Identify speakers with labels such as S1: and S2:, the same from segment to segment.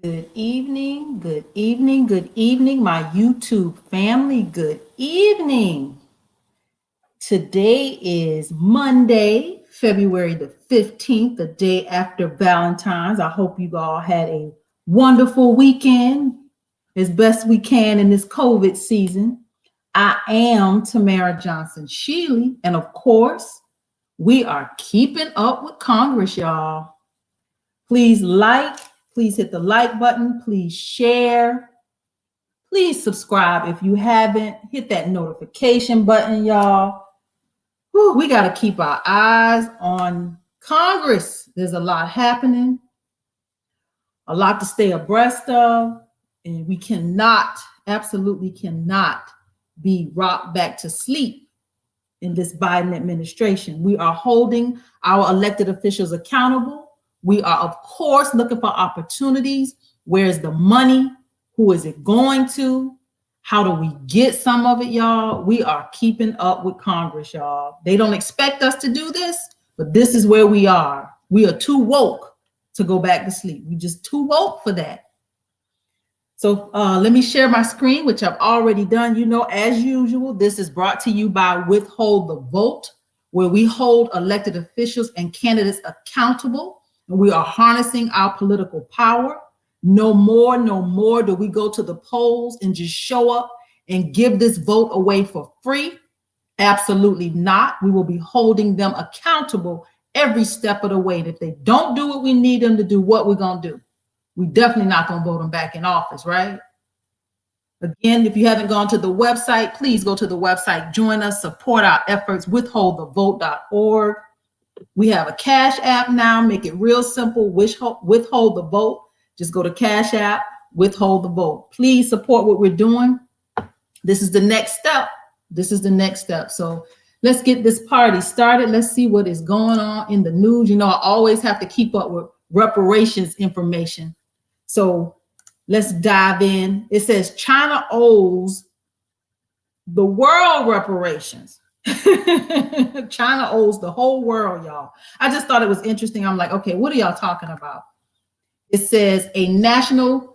S1: Good evening, my YouTube family. Good evening. Today is Monday, February the 15th, the day after Valentine's. I hope you all had a wonderful weekend as best we can in this COVID season. I am Tamara Johnson Sheely, and of course, we are keeping up with Congress, y'all. Please hit the like button, please share, please subscribe if you haven't, hit that notification button, y'all. We got to keep our eyes on Congress. There's a lot happening, a lot to stay abreast of, and we absolutely cannot be rocked back to sleep in this Biden administration. We are holding our elected officials accountable. We are, of course, looking for opportunities. Where's the money? Who is it going to? How do we get some of it, y'all? We are keeping up with Congress, y'all. They don't expect us to do this, but this is where we are. We are too woke to go back to sleep. We just too woke for that. So let me share my screen, which I've already done. You know, as usual, this is brought to you by Withhold the Vote, where we hold elected officials and candidates accountable. And we are harnessing our political power. No more do we go to the polls and just show up and give this vote away for free. Absolutely not. We will be holding them accountable every step of the way. And if they don't do what we need them to do, what we're going to do? We definitely not going to vote them back in office, right? Again, if you haven't gone to the website, please go to the website, join us, support our efforts, withholdthevote.org. We have a Cash App now. Make it real simple. Withhold the vote. Just go to Cash App, withhold the vote. Please support what we're doing. This is the next step. So let's get this party started. Let's see what is going on in the news. You know, I always have to keep up with reparations information. So let's dive in. It says China owes the world reparations. China owes the whole world, y'all. I just thought it was interesting. I'm like, okay, what are y'all talking about? It says the National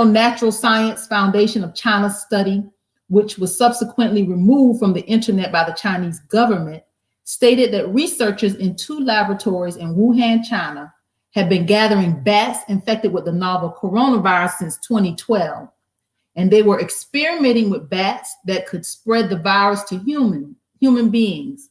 S1: Natural Science Foundation of China study, which was subsequently removed from the internet by the Chinese government, stated that researchers in 2 laboratories in Wuhan, China, had been gathering bats infected with the novel coronavirus since 2012. And they were experimenting with bats that could spread the virus to human beings.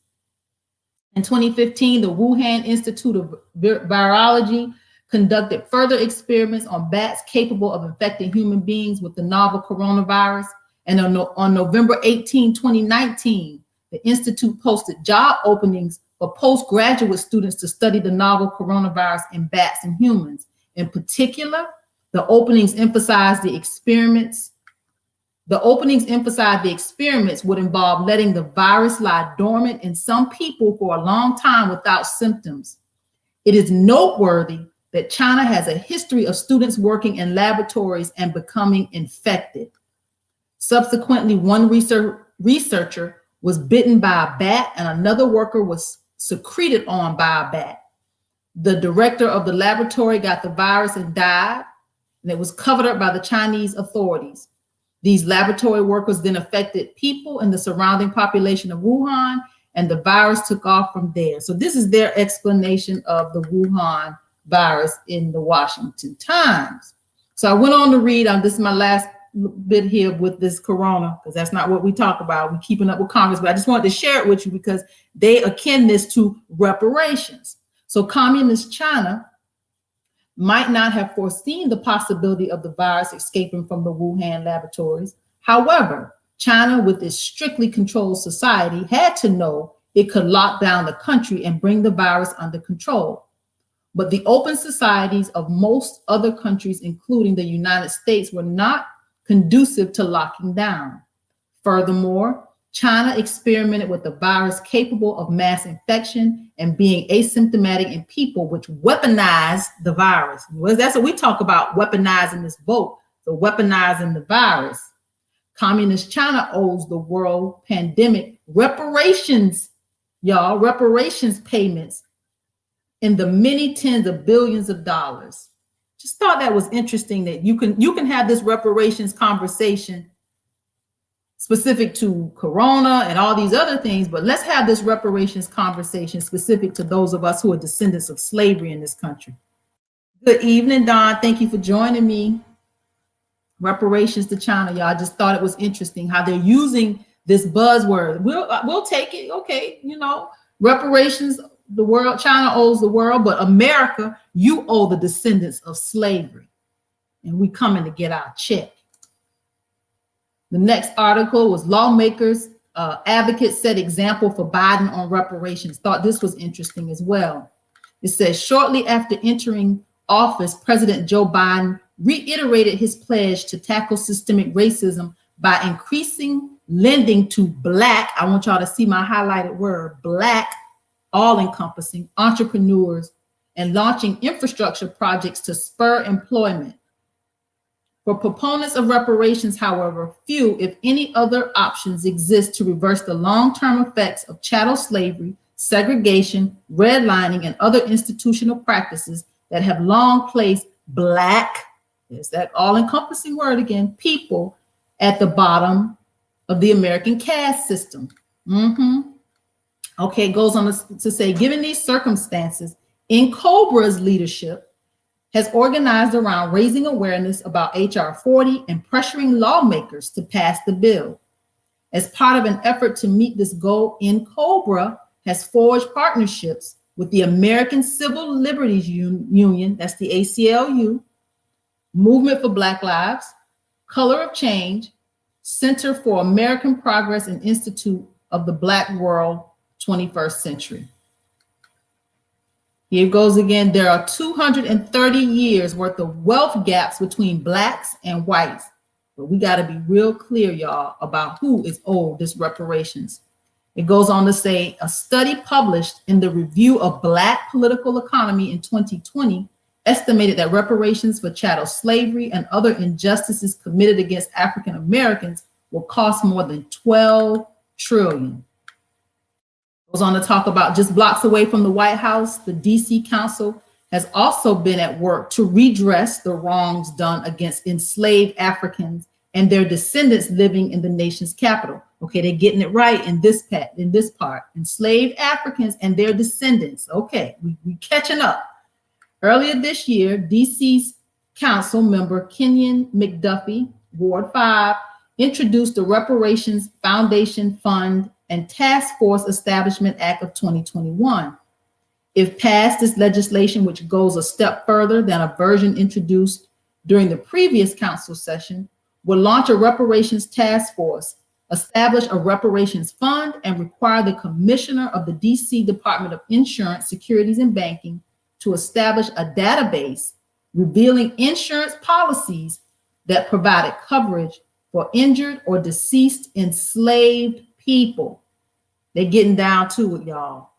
S1: In 2015, the Wuhan Institute of Virology conducted further experiments on bats capable of infecting human beings with the novel coronavirus. And on November 18, 2019, the Institute posted job openings for postgraduate students to study the novel coronavirus in bats and humans. In particular, the openings emphasized the experiments would involve letting the virus lie dormant in some people for a long time without symptoms. It is noteworthy that China has a history of students working in laboratories and becoming infected. Subsequently, one researcher was bitten by a bat and another worker was secreted on by a bat. The director of the laboratory got the virus and died, and it was covered up by the Chinese authorities. These laboratory workers then affected people in the surrounding population of Wuhan, and the virus took off from there. So this is their explanation of the Wuhan virus in the Washington Times. So I went on to read, this is my last bit here with this corona, because that's not what we talk about. We're keeping up with Congress, but I just wanted to share it with you because they akin this to reparations. So communist China might not have foreseen the possibility of the virus escaping from the Wuhan laboratories. However, China, with its strictly controlled society, had to know it could lock down the country and bring the virus under control. But the open societies of most other countries, including the United States, were not conducive to locking down. Furthermore, China experimented with a virus capable of mass infection and being asymptomatic in people, which weaponized the virus. Well, that's what we talk about, weaponizing this vote, so weaponizing the virus. Communist China owes the world pandemic reparations, y'all, reparations payments in the many tens of billions of dollars. Just thought that was interesting that you can have this reparations conversation specific to Corona and all these other things, but let's have this reparations conversation specific to those of us who are descendants of slavery in this country. Good evening, Don. Thank you for joining me. Reparations to China, y'all. I just thought it was interesting how they're using this buzzword. We'll take it, okay, you know, reparations, the world, China owes the world, but America, you owe the descendants of slavery, and we coming to get our check. The next article was lawmakers, advocates set example for Biden on reparations. Thought this was interesting as well. It says, shortly after entering office, President Joe Biden reiterated his pledge to tackle systemic racism by increasing lending to Black, I want y'all to see my highlighted word, Black, all-encompassing entrepreneurs, and launching infrastructure projects to spur employment. For proponents of reparations, however, few, if any, other options exist to reverse the long-term effects of chattel slavery, segregation, redlining, and other institutional practices that have long placed Black, there's that all-encompassing word again, people at the bottom of the American caste system. Okay, it goes on to say, given these circumstances, in COBRA's leadership has organized around raising awareness about HR 40 and pressuring lawmakers to pass the bill. As part of an effort to meet this goal, in COBRA has forged partnerships with the American Civil Liberties Union, that's the ACLU, Movement for Black Lives, Color of Change, Center for American Progress, and Institute of the Black World 21st Century. Here it goes again. There are 230 years worth of wealth gaps between Blacks and whites. But we got to be real clear, y'all, about who is owed this reparations. It goes on to say, a study published in the Review of Black Political Economy in 2020 estimated that reparations for chattel slavery and other injustices committed against African Americans will cost more than $12 trillion. Goes on to talk about just blocks away from the White House, the DC Council has also been at work to redress the wrongs done against enslaved Africans and their descendants living in the nation's capital. Okay, they're getting it right in this part. Enslaved Africans and their descendants. Okay, we catching up. Earlier this year, DC's council member Kenyon McDuffie, Ward 5, introduced the Reparations Foundation Fund and Task Force Establishment Act of 2021. If passed, this legislation, which goes a step further than a version introduced during the previous council session, will launch a reparations task force, establish a reparations fund, and require the commissioner of the DC Department of Insurance, Securities, and Banking to establish a database revealing insurance policies that provided coverage for injured or deceased enslaved people. They're getting down to it, y'all.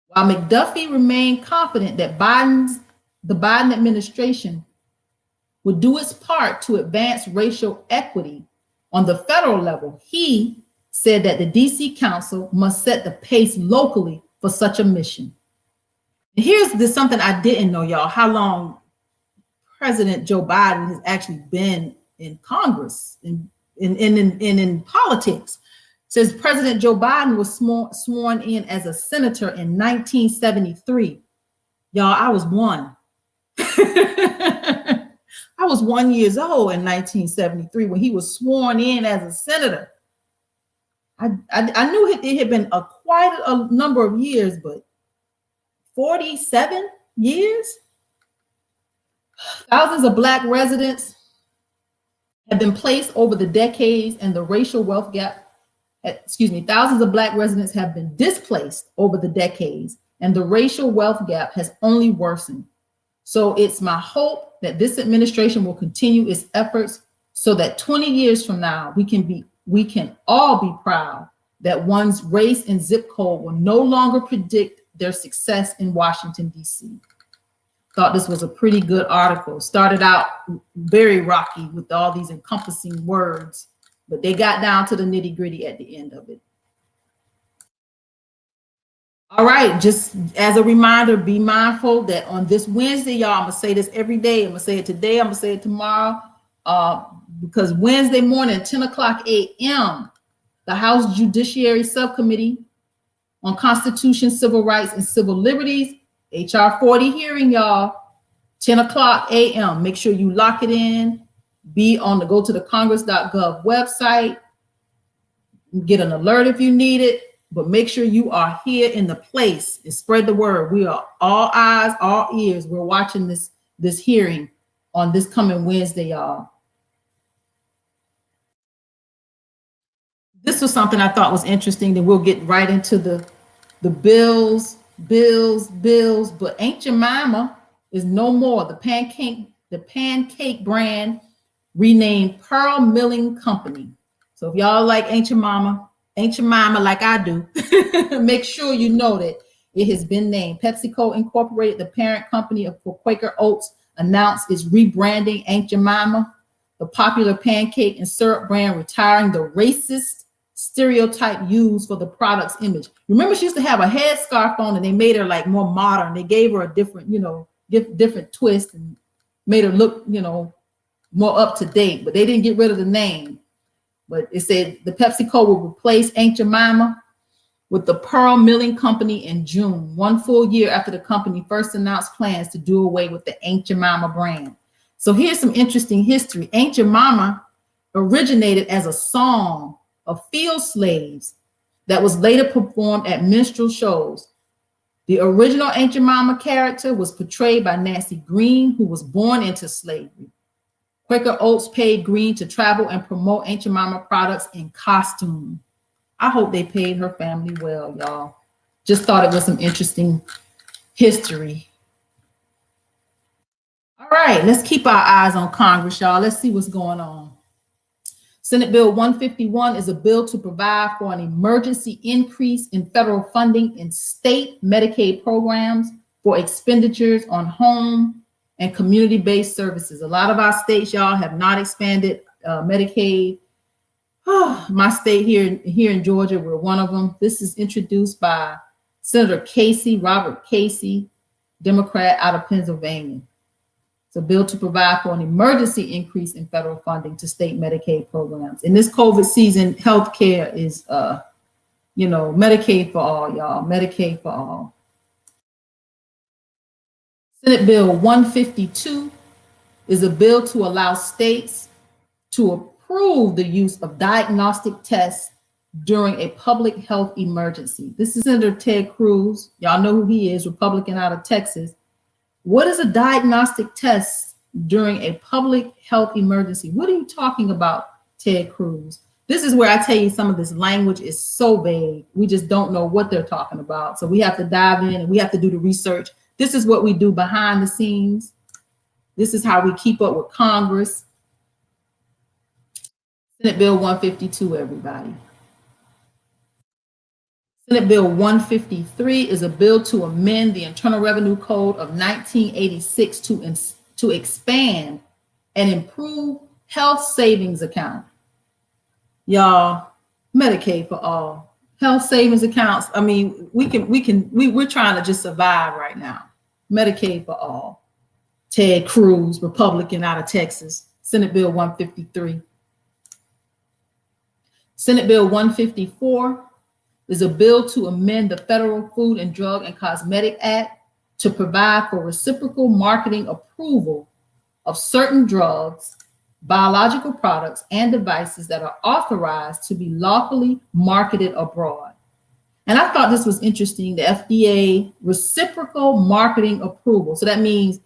S1: While McDuffie remained confident that the Biden administration would do its part to advance racial equity on the federal level, he said that the DC Council must set the pace locally for such a mission. Here's something I didn't know, y'all, how long President Joe Biden has actually been in Congress and in politics. It says President Joe Biden was sworn in as a senator in 1973. Y'all, I was one. I was 1 year old in 1973 when he was sworn in as a senator. I knew it had been quite a number of years, but 47 years? Thousands of Black residents have been placed over the decades, and the racial wealth gap, thousands of Black residents have been displaced over the decades, and the racial wealth gap has only worsened. So it's my hope that this administration will continue its efforts so that 20 years from now, we can all be proud that one's race and zip code will no longer predict their success in Washington, D.C. Thought this was a pretty good article. Started out very rocky with all these encompassing words, but they got down to the nitty-gritty at the end of it. All right, just as a reminder, be mindful that on this Wednesday, y'all, I'm gonna say this every day. I'm gonna say it today. I'm gonna say it tomorrow. Because Wednesday morning, 10 o'clock a.m., the House Judiciary Subcommittee on Constitution, Civil Rights, and Civil Liberties, HR 40 hearing, y'all, 10 o'clock a.m. Make sure you lock it in. Go to the congress.gov website, get an alert if you need it, but make sure you are here in the place and spread the word. We are all eyes, all ears. We're watching this hearing on this coming Wednesday, y'all. This was something I thought was interesting. Then we'll get right into the bills. But Aunt Jemima is no more. The pancake brand renamed Pearl Milling Company. So if y'all like Aunt Jemima like I do, make sure you know that it has been named. PepsiCo Incorporated, the parent company of Quaker Oats, announced its rebranding Aunt Jemima, the popular pancake and syrup brand, retiring the racist stereotype used for the product's image. Remember, she used to have a headscarf on, and they made her like more modern. They gave her a different, different twist and made her look, more up to date. But they didn't get rid of the name. But it said the PepsiCo will replace Aunt Jemima with the Pearl Milling Company in June, one full year after the company first announced plans to do away with the Aunt Jemima brand. So here's some interesting history. Aunt Jemima originated as a song of field slaves that was later performed at minstrel shows. The original Aunt Jemima character was portrayed by Nancy Green, who was born into slavery. Quaker Oats paid Green to travel and promote Aunt Jemima products in costume. I hope they paid her family well, y'all. Just thought it was some interesting history. All right, let's keep our eyes on Congress, y'all. Let's see what's going on. Senate Bill 151 is a bill to provide for an emergency increase in federal funding in state Medicaid programs for expenditures on home and community-based services. A lot of our states, y'all, have not expanded Medicaid. My state here in Georgia, we're one of them. This is introduced by Senator Robert Casey, Democrat out of Pennsylvania. It's a bill to provide for an emergency increase in federal funding to state Medicaid programs. In this COVID season, healthcare is, Medicaid for all, y'all. Medicaid for all. Senate Bill 152 is a bill to allow states to approve the use of diagnostic tests during a public health emergency. This is Senator Ted Cruz. Y'all know who he is, Republican out of Texas. What is a diagnostic test during a public health emergency? What are you talking about, Ted Cruz? This is where I tell you some of this language is so vague. We just don't know what they're talking about. So we have to dive in and we have to do the research. This is what we do behind the scenes. This is how we keep up with Congress. Senate Bill 152, everybody. Senate Bill 153 is a bill to amend the Internal Revenue Code of 1986 to expand and improve health savings account. Y'all, Medicaid for all. Health savings accounts. I mean, we're trying to just survive right now. Medicaid for all. Ted Cruz, Republican out of Texas. Senate Bill 153. Senate Bill 154 is a bill to amend the Federal Food and Drug and Cosmetic Act to provide for reciprocal marketing approval of certain drugs, biological products, and devices that are authorized to be lawfully marketed abroad. And I thought this was interesting, the FDA reciprocal marketing approval. So that means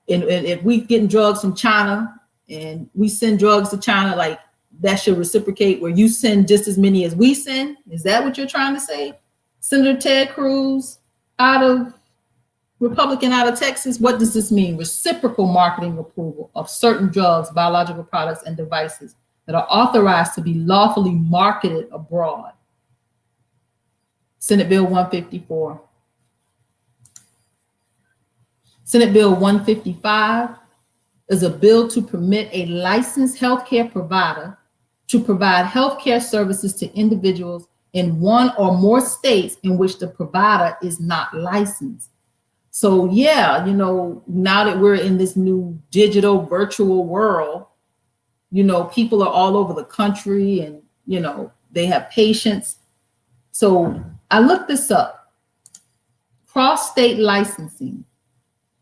S1: if we getting drugs from China and we send drugs to China, like that should reciprocate where you send just as many as we send. Is that what you're trying to say? Senator Ted Cruz, Republican out of Texas. What does this mean? Reciprocal marketing approval of certain drugs, biological products, and devices that are authorized to be lawfully marketed abroad. Senate Bill 154. Senate Bill 155 is a bill to permit a licensed healthcare provider to provide healthcare services to individuals in one or more states in which the provider is not licensed. So yeah, you know, now that we're in this new digital virtual world, you know, people are all over the country and, you know, they have patients. So I looked this up. Cross-state licensing.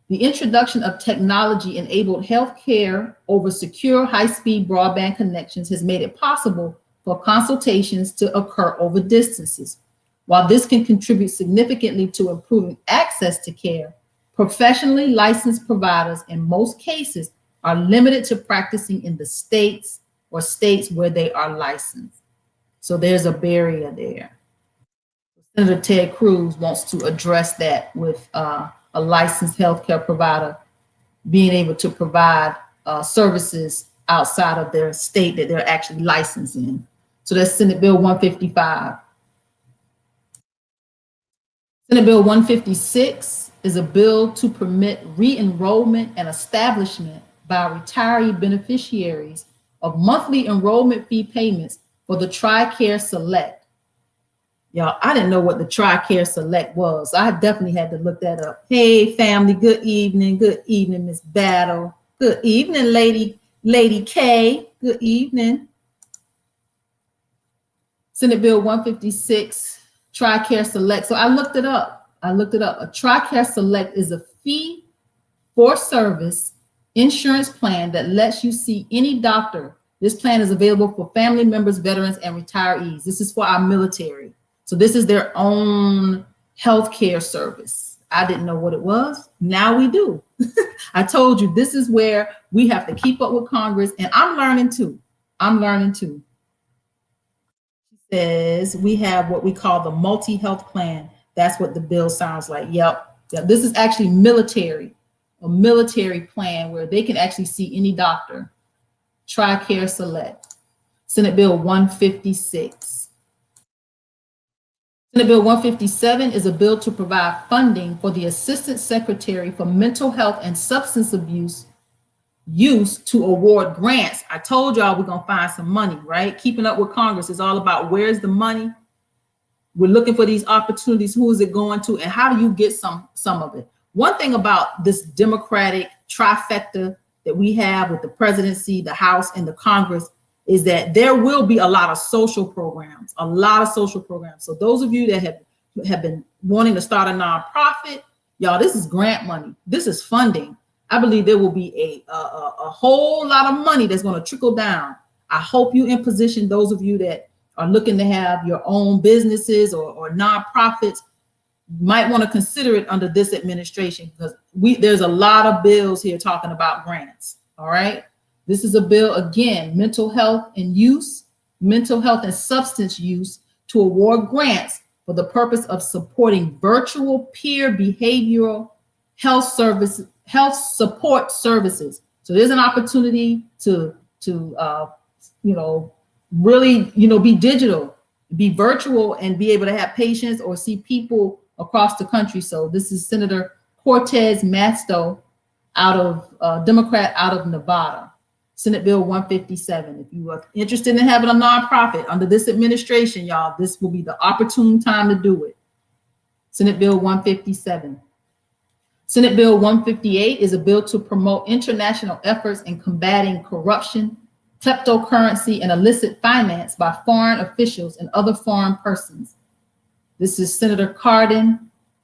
S1: The introduction of technology-enabled healthcare over secure high-speed broadband connections has made it possible for consultations to occur over distances. While this can contribute significantly to improving access to care, professionally licensed providers in most cases are limited to practicing in the states or states where they are licensed. So there's a barrier there. Senator Ted Cruz wants to address that with a licensed healthcare provider being able to provide services outside of their state that they're actually licensed in. So that's Senate Bill 155. Senate Bill 156 is a bill to permit re-enrollment and establishment by retiree beneficiaries of monthly enrollment fee payments for the TRICARE Select. Y'all, I didn't know what the TRICARE Select was. I definitely had to look that up. Hey, family, good evening. Good evening, Miss Battle. Good evening, Lady K. Good evening. Senate Bill 156, TRICARE Select. So I looked it up. A TRICARE Select is a fee for service insurance plan that lets you see any doctor. This plan is available for family members, veterans, and retirees. This is for our military. So this is their own healthcare service. I didn't know what it was. Now we do. I told you, this is where we have to keep up with Congress, and I'm learning too. She says we have what we call the multi-health plan. That's what the bill sounds like. Yep. This is actually military, a military plan where they can actually see any doctor. TRICARE Select. Senate Bill 156. Senate Bill 157 is a bill to provide funding for the Assistant Secretary for Mental Health and Substance Abuse use to award grants. I told y'all we're going to find some money, right? Keeping up with Congress is all about where's the money. We're looking for these opportunities. Who is it going to, and how do you get some of it? One thing about this Democratic trifecta that we have with the presidency, the House, and the Congress is that there will be a lot of social programs, So those of you that have been wanting to start a nonprofit, y'all, this is grant money. This is funding. I believe there will be a whole lot of money that's going to trickle down. I hope you in position, those of you that are looking to have your own businesses or nonprofits, might want to consider it under this administration, because there's a lot of bills here talking about grants. All right. This is a bill, again, mental health and substance use to award grants for the purpose of supporting virtual peer behavioral health support services. So there's an opportunity to really, be digital, be virtual, and be able to have patients or see people across the country. So this is Senator Cortez Masto Democrat out of Nevada. Senate Bill 157. If you are interested in having a nonprofit under this administration, y'all, this will be the opportune time to do it. Senate Bill 157. Senate Bill 158 is a bill to promote international efforts in combating corruption, kleptocurrency, and illicit finance by foreign officials and other foreign persons. This is Senator Cardin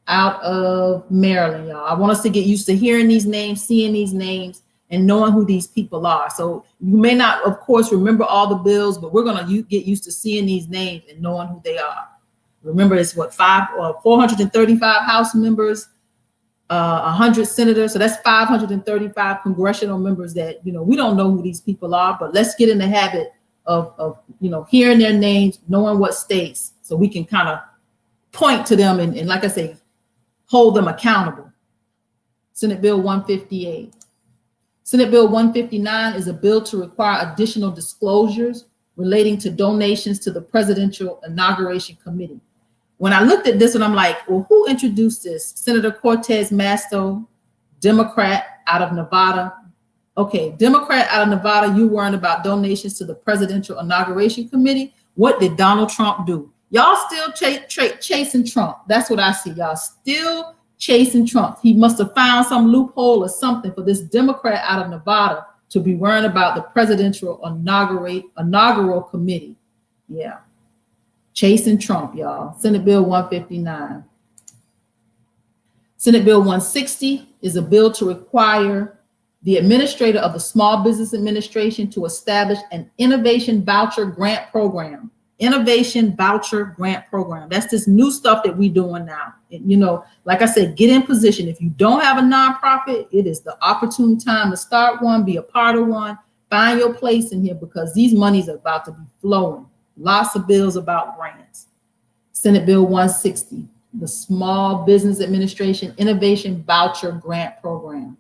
S1: out of Maryland, y'all. I want us to get used to hearing these names, seeing these names, and knowing who these people are. So you may not, of course, remember all the bills, but we're going to get used to seeing these names and knowing who they are. Remember, it's 435 House members, 100 senators. So that's 535 congressional members that, we don't know who these people are, but let's get in the habit of hearing their names, knowing what states, so we can kind of point to them and like I say, hold them accountable. Senate Bill 158. Senate Bill 159 is a bill to require additional disclosures relating to donations to the Presidential Inauguration Committee. When I looked at this one, I'm like, well, who introduced this? Senator Cortez Masto, Democrat out of Nevada. Okay, Democrat out of Nevada, you worrying about donations to the Presidential Inauguration Committee. What did Donald Trump do? Y'all still chasing Trump. That's what I see. Y'all still chasing Trump. He must have found some loophole or something for this Democrat out of Nevada to be worrying about the presidential inaugural committee. Yeah. Chasing Trump, y'all. Senate Bill 159. Senate Bill 160 is a bill to require the administrator of the Small Business Administration to establish an innovation voucher grant program. Innovation voucher grant program. That's this new stuff that we're doing now. You know, like I said, get in position. If you don't have a nonprofit, it is the opportune time to start one, be a part of one, find your place in here, because these monies are about to be flowing. Lots of bills about grants. Senate Bill 160, the Small Business Administration Innovation Voucher Grant Program.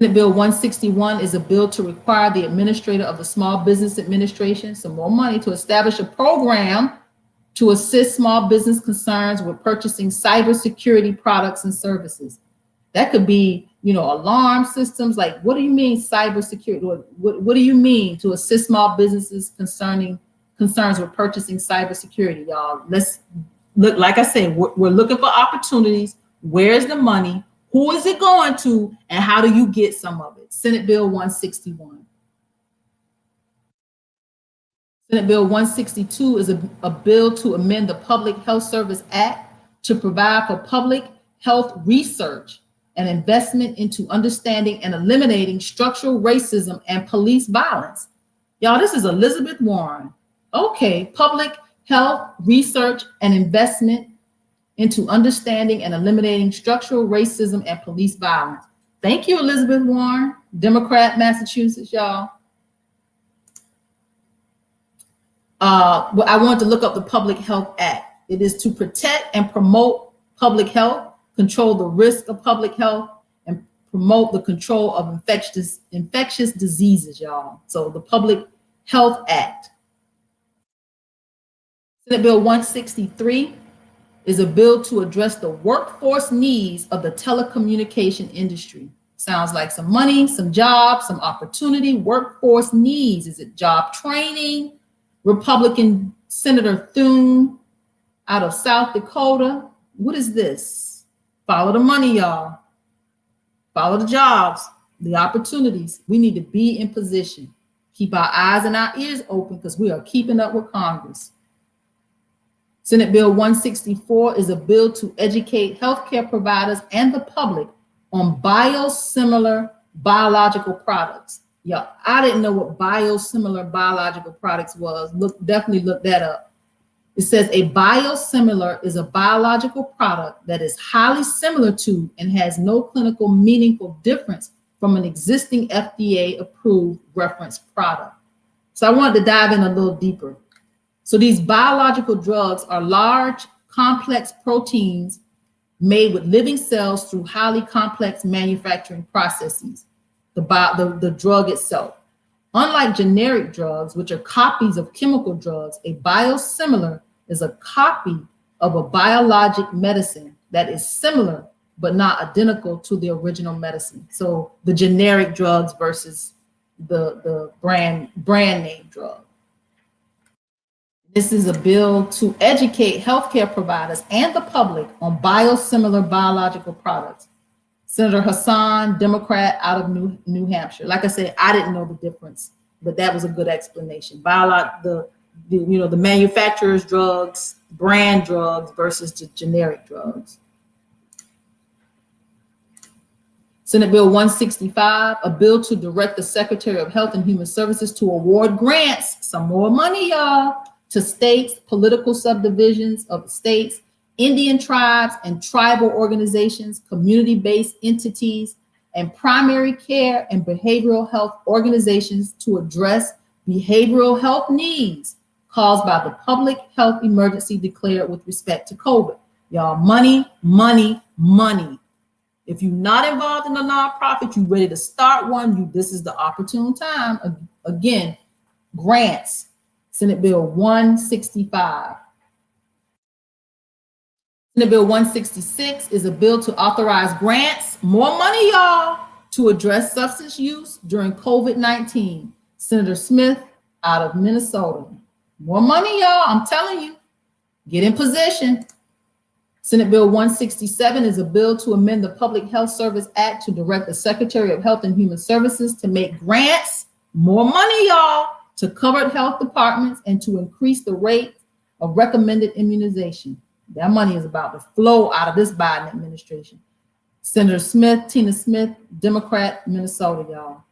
S1: Senate Bill 161 is a bill to require the administrator of the Small Business Administration some more money to establish a program to assist small business concerns with purchasing cybersecurity products and services. That could be, you know, alarm systems. Like, what do you mean cybersecurity? What do you mean to assist small businesses concerns with purchasing cybersecurity, y'all? Let's look, like I said, we're looking for opportunities. Where's the money? Who is it going to? And how do you get some of it? Senate Bill 161. Senate Bill 162 is a bill to amend the Public Health Service Act to provide for public health research and investment into understanding and eliminating structural racism and police violence. Y'all, this is Elizabeth Warren. Okay, public health research and investment into understanding and eliminating structural racism and police violence. Thank you, Elizabeth Warren, Democrat, Massachusetts, y'all. Well, I wanted to look up the Public Health Act. It is to protect and promote public health, control the risk of public health, and promote the control of infectious diseases, y'all. So the Public Health Act. Senate Bill 163 is a bill to address the workforce needs of the telecommunication industry. Sounds like some money, some jobs, some opportunity. Workforce needs. Is it job training? Republican Senator Thune out of South Dakota. What is this? Follow the money, y'all. Follow the jobs, the opportunities. We need to be in position. Keep our eyes and our ears open, because we are keeping up with Congress. Senate Bill 164 is a bill to educate healthcare providers and the public on biosimilar biological products. Yeah, I didn't know what biosimilar biological products was. Definitely look that up. It says a biosimilar is a biological product that is highly similar to and has no clinical meaningful difference from an existing FDA-approved reference product. So I wanted to dive in a little deeper. So these biological drugs are large, complex proteins made with living cells through highly complex manufacturing processes, the drug itself. Unlike generic drugs, which are copies of chemical drugs, a biosimilar is a copy of a biologic medicine that is similar but not identical to the original medicine. So the generic drugs versus the brand name drug. This is a bill to educate healthcare providers and the public on biosimilar biological products. Senator Hassan, Democrat out of New Hampshire. Like I said, I didn't know the difference, but that was a good explanation. The manufacturer's drugs, brand drugs versus the generic drugs. Senate Bill 165, a bill to direct the Secretary of Health and Human Services to award grants, some more money, y'all, to states, political subdivisions of states, Indian tribes and tribal organizations, community-based entities, and primary care and behavioral health organizations to address behavioral health needs caused by the public health emergency declared with respect to COVID. Y'all, money, money, money. If you're not involved in a nonprofit, you're ready to start one, this is the opportune time. Again, grants. Senate Bill 165. Senate Bill 166 is a bill to authorize grants, more money, y'all, to address substance use during COVID-19. Senator Smith out of Minnesota. More money, y'all. I'm telling you. Get in position. Senate Bill 167 is a bill to amend the Public Health Service Act to direct the Secretary of Health and Human Services to make grants, more money, y'all, to covered health departments and to increase the rate of recommended immunization. That money is about to flow out of this Biden administration. Senator Smith, Tina Smith, Democrat, Minnesota, y'all.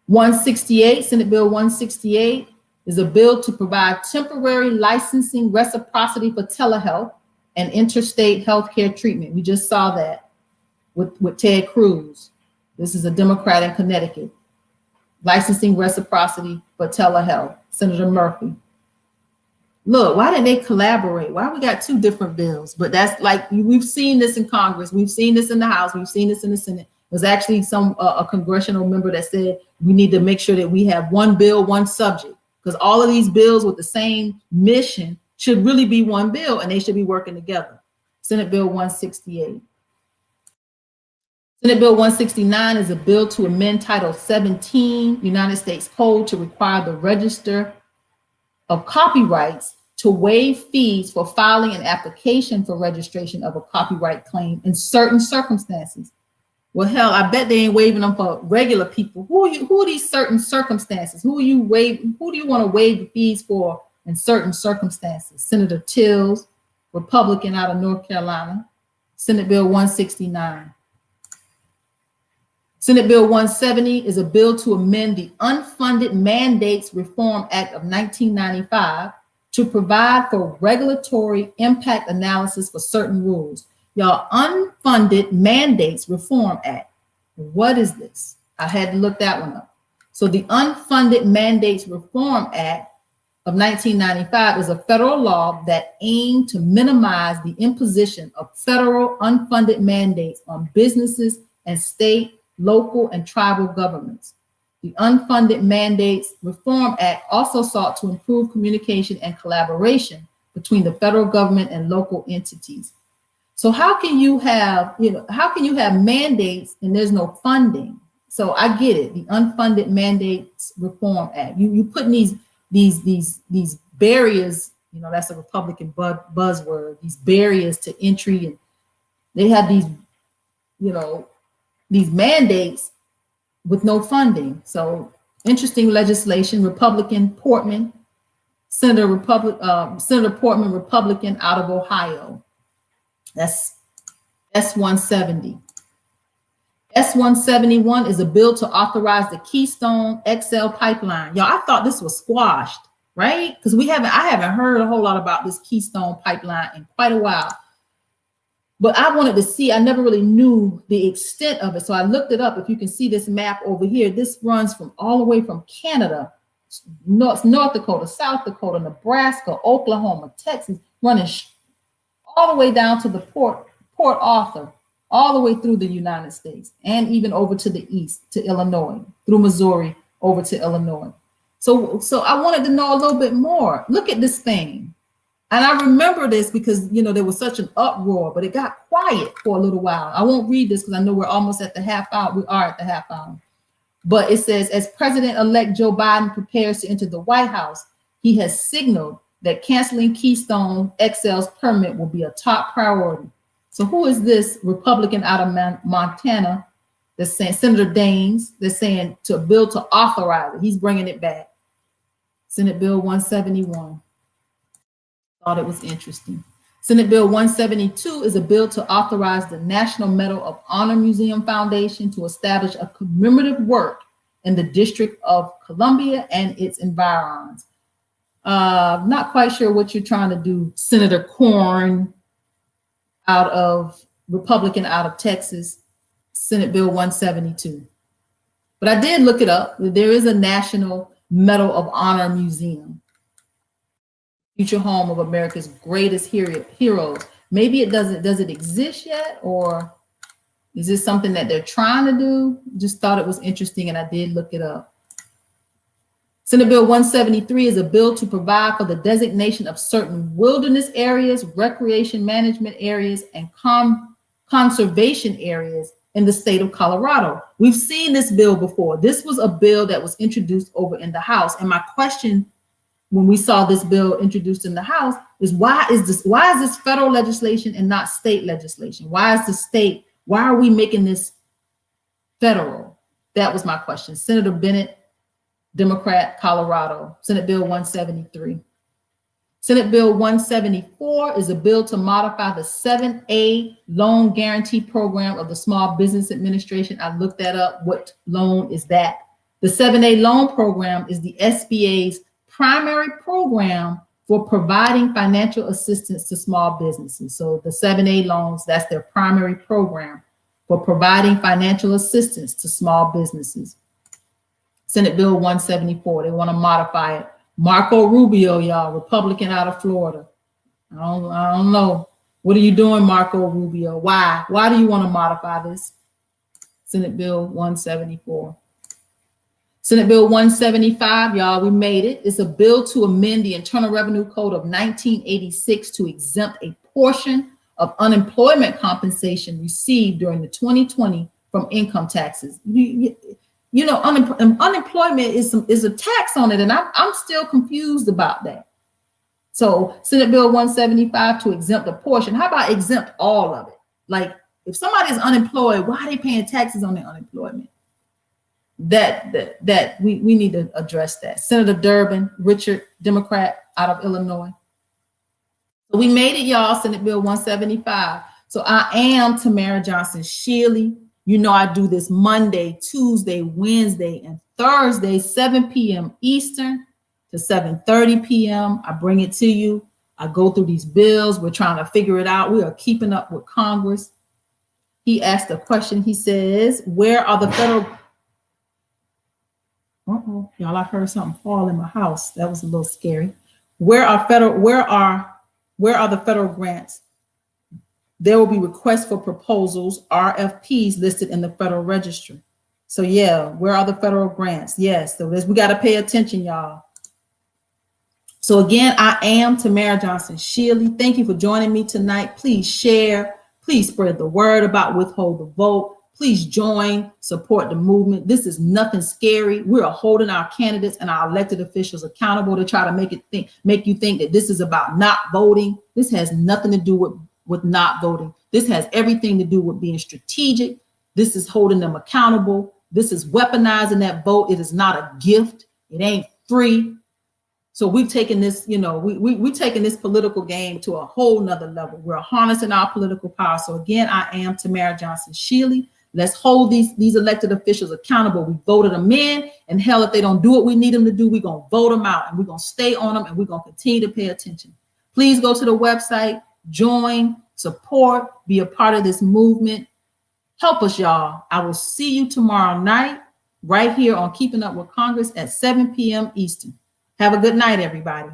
S1: 168, Senate Bill 168 is a bill to provide temporary licensing reciprocity for telehealth and interstate healthcare treatment. We just saw that with Ted Cruz. This is a Democrat in Connecticut. Licensing reciprocity for telehealth, Senator Murphy. Look, why didn't they collaborate? Why we got two different bills? But that's like, we've seen this in Congress. We've seen this in the House. We've seen this in the Senate. There's actually a congressional member that said we need to make sure that we have one bill, one subject, because all of these bills with the same mission should really be one bill and they should be working together. Senate Bill 168. Senate Bill 169 is a bill to amend Title 17 United States Code to require the Register of Copyrights to waive fees for filing an application for registration of a copyright claim in certain circumstances. Well, hell, I bet they ain't waiving them for regular people. Who are these certain circumstances? Who do you want to waive the fees for in certain circumstances? Senator Tills, Republican out of North Carolina. Senate Bill 169. Senate Bill 170 is a bill to amend the Unfunded Mandates Reform Act of 1995 to provide for regulatory impact analysis for certain rules. Y'all, Unfunded Mandates Reform Act. What is this? I had to look that one up. So the Unfunded Mandates Reform Act of 1995 is a federal law that aimed to minimize the imposition of federal unfunded mandates on businesses and state, local, and tribal governments. The Unfunded Mandates Reform Act also sought to improve communication and collaboration between the federal government and local entities. So how can you have, how can you have mandates and there's no funding? So I get it, the Unfunded Mandates Reform Act. You putting these barriers, that's a Republican buzzword, these barriers to entry, and they have these, these mandates with no funding. So interesting legislation. Republican Portman, Senator Portman, Republican out of Ohio. That's S-170. S-171 is a bill to authorize the Keystone XL pipeline. Y'all, I thought this was squashed, right? Because I haven't heard a whole lot about this Keystone pipeline in quite a while. But I wanted to see, I never really knew the extent of it. So I looked it up. If you can see this map over here, this runs from all the way from Canada, North Dakota, South Dakota, Nebraska, Oklahoma, Texas, running all the way down to the Port Arthur, all the way through the United States, and even over to the east, to Illinois, through Missouri, over to Illinois. So I wanted to know a little bit more. Look at this thing. And I remember this because, there was such an uproar, but it got quiet for a little while. I won't read this because I know we're almost at the half hour. We are at the half hour. But it says, as President-elect Joe Biden prepares to enter the White House, he has signaled that canceling Keystone XL's permit will be a top priority. So who is this Republican out of Montana that's saying, Senator Daines, that's saying to a bill to authorize it? He's bringing it back. Senate Bill 171. Thought it was interesting. Senate Bill 172 is a bill to authorize the National Medal of Honor Museum Foundation to establish a commemorative work in the District of Columbia and its environs. Not quite sure what you're trying to do, Senator Corn Republican out of Texas, Senate Bill 172. But I did look it up. There is a National Medal of Honor Museum, future home of America's greatest heroes. Maybe does it exist yet, or is this something that they're trying to do? Just thought it was interesting, and I did look it up. Senate Bill 173 is a bill to provide for the designation of certain wilderness areas, recreation management areas, and conservation areas in the state of Colorado. We've seen this bill before. This was a bill that was introduced over in the House. And my question when we saw this bill introduced in the House is why is this federal legislation and not state legislation? Why are we making this federal? That was my question. Senator Bennett, Democrat, Colorado, Senate Bill 173. Senate Bill 174 is a bill to modify the 7A loan guarantee program of the Small Business Administration. I looked that up. What loan is that? The 7A loan program is the SBA's primary program for providing financial assistance to small businesses. So the 7A loans, that's their primary program for providing financial assistance to small businesses. Senate Bill 174, they want to modify it. Marco Rubio, y'all, Republican out of Florida. I don't know. What are you doing, Marco Rubio? Why? Why do you want to modify this? Senate Bill 174. Senate Bill 175, y'all, we made it. It's a bill to amend the Internal Revenue Code of 1986 to exempt a portion of unemployment compensation received during the 2020 from income taxes. You know, unemployment is a tax on it, and I'm still confused about that. So Senate Bill 175 to exempt a portion. How about exempt all of it? Like if somebody is unemployed, why are they paying taxes on their unemployment? That we need to address that. Senator Durbin, Richard, Democrat out of Illinois. So we made it, y'all. Senate Bill 175. So I am Tamara Johnson Shealy. You know, I do this Monday, Tuesday, Wednesday, and Thursday, 7 p.m. Eastern to 7:30 p.m. I bring it to you. I go through these bills. We're trying to figure it out. We are keeping up with Congress. He asked a question. He says, where are the federal... Uh-oh, y'all, I heard something fall in my house. That was a little scary. Where are the federal grants? There will be requests for proposals, RFPs listed in the Federal Register. So yeah, where are the federal grants? Yes, so we got to pay attention, y'all. So again, I am Tamara Johnson Shealy. Thank you for joining me tonight. Please share. Please spread the word about Withhold the Vote. Please join, support the movement. This is nothing scary. We're holding our candidates and our elected officials accountable to try to make you think that this is about not voting. This has nothing to do with not voting. This has everything to do with being strategic. This is holding them accountable. This is weaponizing that vote. It is not a gift. It ain't free. So we've taken this, you know, we've taken this political game to a whole nother level. We're harnessing our political power. So again, I am Tamara Johnson Shealy. Let's hold these elected officials accountable. We voted them in, and hell, if they don't do what we need them to do, we're going to vote them out, and we're going to stay on them, and we're going to continue to pay attention. Please go to the website, join, support, be a part of this movement. Help us, y'all. I will see you tomorrow night right here on Keeping Up with Congress at 7 p.m. Eastern. Have a good night, everybody.